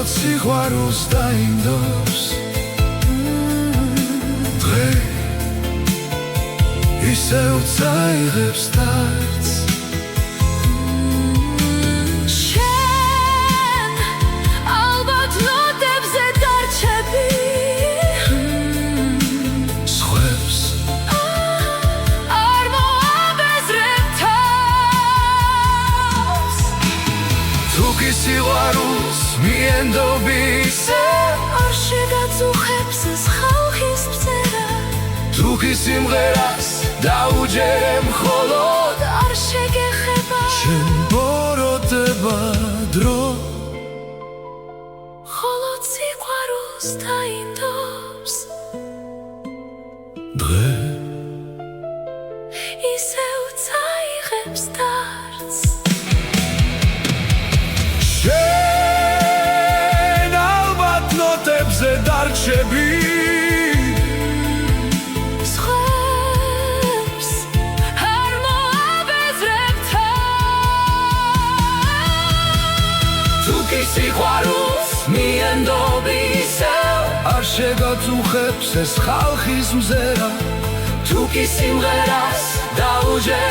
სიყვარულს დაინდობს დღე ისევ წაიღებს დარდს შენ ალბათ ნოტებზე დარჩები სხვებს არ მოაბეზრებ თავს თუკი სიყვარულს მიენდობ ისევ არ შეგაწუხებს ეს ხალხის ბზერა თუკი სიმღერას დაუჯერე მხოლოდ არ შეგეხება შენ ბოროტება დრო ხოლო სიყვარულს დაინდობს დღე ისევ წაიღებს დარდს შენ ალბათ ნოტებზე დარჩები სხვებს არ მოაბეზრებ თავს თუკი სიყვარულს მიენდობ ისევ არ შეგაწუხებს ეს ხალხის მზერა თუკი სიმღერას დაუჯერე